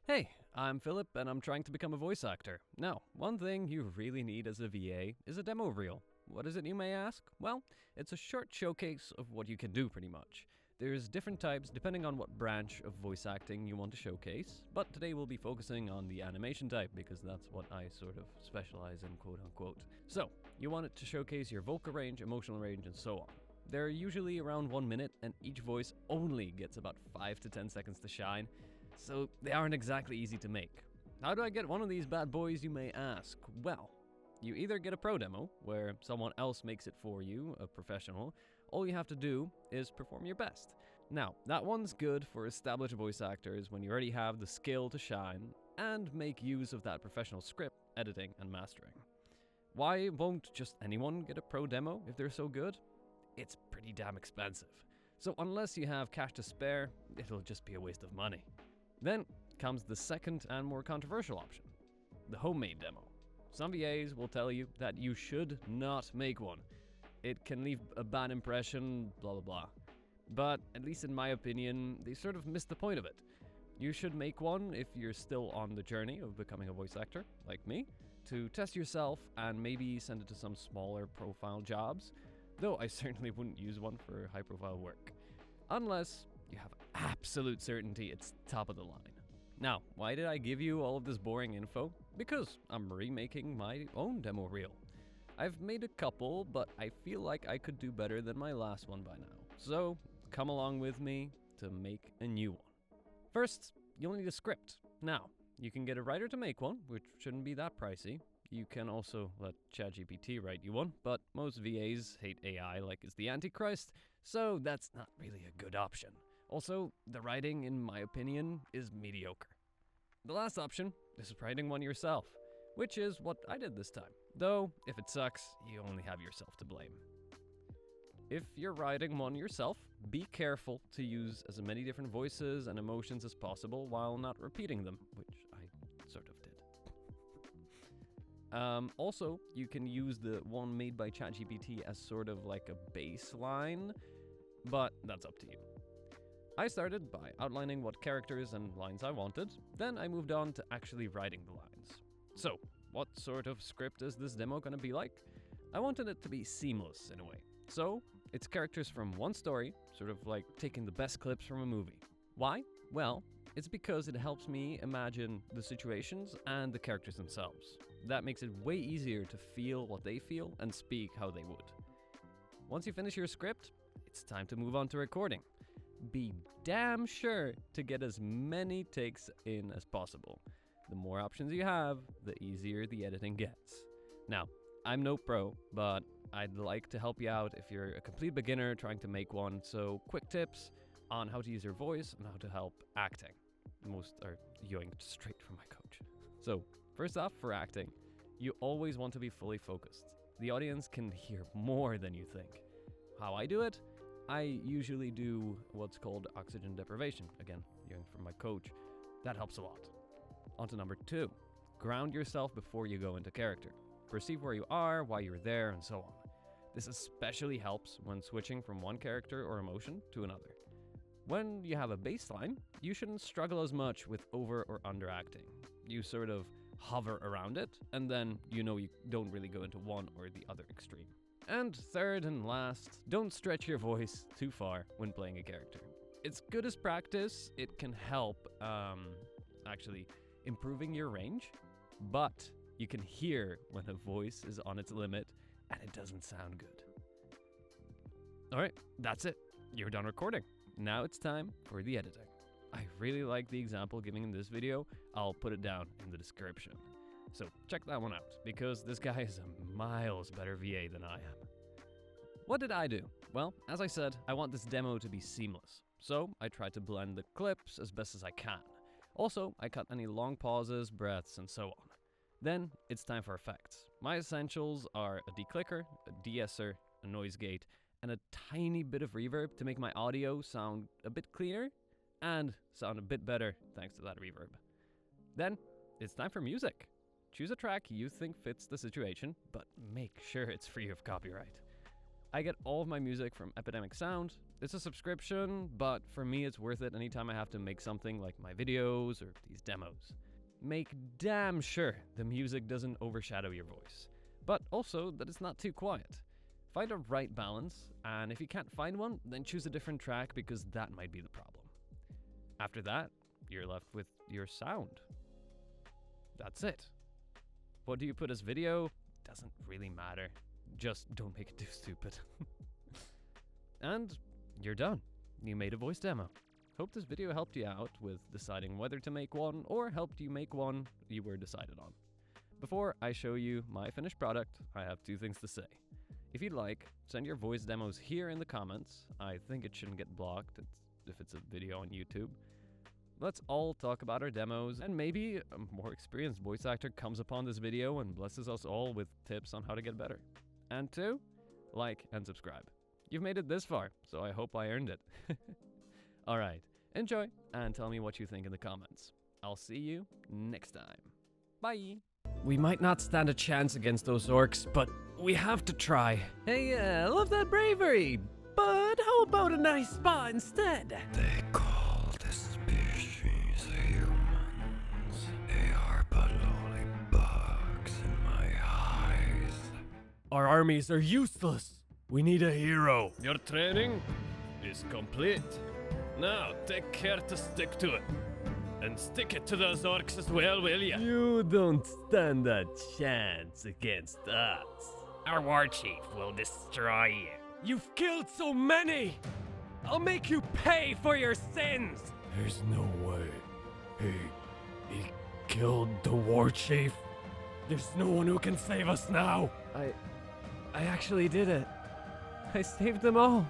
Hey, I'm Philip and I'm trying to become a voice actor. Now, one thing you really need as a VA is a demo reel. What is it, you may ask? Well, it's a short showcase of what you can do pretty much. There's different types depending on what branch of voice acting you want to showcase, but today we'll be focusing on the animation type because that's what I sort of specialize in, quote unquote. So, you want it to showcase your vocal range, emotional range, and so on. They're usually around 1 minute, and each voice only gets about 5 to 10 seconds to shine, so they aren't exactly easy to make. How do I get one of these bad boys, you may ask? Well, you either get a pro demo, where someone else makes it for you, a professional. All you have to do is perform your best. Now, that one's good for established voice actors when you already have the skill to shine and make use of that professional script, editing, and mastering. Why won't just anyone get a pro demo if they're so good? It's pretty damn expensive. So unless you have cash to spare, it'll just be a waste of money. Then comes the second and more controversial option, the homemade demo. Some VAs will tell you that you should not make one. It can leave a bad impression, blah blah blah. But at least in my opinion, they sort of missed the point of it. You should make one if you're still on the journey of becoming a voice actor, like me, to test yourself and maybe send it to some smaller profile jobs, though I certainly wouldn't use one for high profile work. Unless you have absolute certainty it's top of the line. Now, why did I give you all of this boring info? Because I'm remaking my own demo reel. I've made a couple, but I feel like I could do better than my last one by now. So, come along with me to make a new one. First, you'll need a script. Now, you can get a writer to make one, which shouldn't be that pricey. You can also let ChatGPT write you one, but most VAs hate AI like it's the Antichrist, so that's not really a good option. Also, the writing, in my opinion, is mediocre. The last option is writing one yourself, which is what I did this time. Though, if it sucks, you only have yourself to blame. If you're writing one yourself, be careful to use as many different voices and emotions as possible while not repeating them, which I sort of did. Also, you can use the one made by ChatGPT as sort of like a baseline, but that's up to you. I started by outlining what characters and lines I wanted, then I moved on to actually writing the lines. So, what sort of script is this demo gonna be like? I wanted it to be seamless in a way. So, it's characters from one story, sort of like taking the best clips from a movie. Why? Well, it's because it helps me imagine the situations and the characters themselves. That makes it way easier to feel what they feel and speak how they would. Once you finish your script, it's time to move on to recording. Be damn sure to get as many takes in as possible. The more options you have, the easier the editing gets. Now, I'm no pro, but I'd like to help you out if you're a complete beginner trying to make one, so quick tips on how to use your voice and how to help acting. Most are going straight from my coach. So, first off, for acting, you always want to be fully focused. The audience can hear more than you think. How I do it? I usually do what's called oxygen deprivation. Again, hearing from my coach. That helps a lot. On to number 2. Ground yourself before you go into character. Perceive where you are, why you're there, and so on. This especially helps when switching from one character or emotion to another. When you have a baseline, you shouldn't struggle as much with over or underacting. You sort of hover around it, and then you don't really go into one or the other extreme. And third and last, don't stretch your voice too far when playing a character. It's good as practice, it can help actually improving your range, but you can hear when a voice is on its limit and it doesn't sound good. Alright, that's it. You're done recording. Now it's time for the editing. I really like the example given in this video. I'll put it down in the description. So check that one out, because this guy is a miles better VA than I am. What did I do? Well, as I said, I want this demo to be seamless. So I tried to blend the clips as best as I can. Also, I cut any long pauses, breaths, and so on. Then it's time for effects. My essentials are a declicker, a de-esser, a noise gate, and a tiny bit of reverb to make my audio sound a bit cleaner and sound a bit better thanks to that reverb. Then it's time for music. Choose a track you think fits the situation, but make sure it's free of copyright. I get all of my music from Epidemic Sound. It's a subscription, but for me it's worth it anytime I have to make something like my videos or these demos. Make damn sure the music doesn't overshadow your voice, but also that it's not too quiet. Find a right balance, and if you can't find one, then choose a different track because that might be the problem. After that, you're left with your sound. That's it. What do you put as video? Doesn't really matter. Just don't make it too stupid. And you're done. You made a voice demo. Hope this video helped you out with deciding whether to make one or helped you make one you were decided on. Before I show you my finished product, I have two things to say. If you'd like, send your voice demos here in the comments. I think it shouldn't get blocked if it's a video on YouTube. Let's all talk about our demos, and maybe a more experienced voice actor comes upon this video and blesses us all with tips on how to get better. And two, like and subscribe. You've made it this far, so I hope I earned it. Alright, enjoy, and tell me what you think in the comments. I'll see you next time. Bye! We might not stand a chance against those orcs, but we have to try. Hey, I love that bravery, but how about a nice spa instead? They call this species humans. They are but lowly bugs in my eyes. Our armies are useless. We need a hero. Your training is complete. Now, take care to stick to it. And stick it to those orcs as well, will ya? You don't stand a chance against us. Our war chief will destroy you. You've killed so many! I'll make you pay for your sins! There's no way. He killed the war chief. There's no one who can save us now. I actually did it. I saved them all.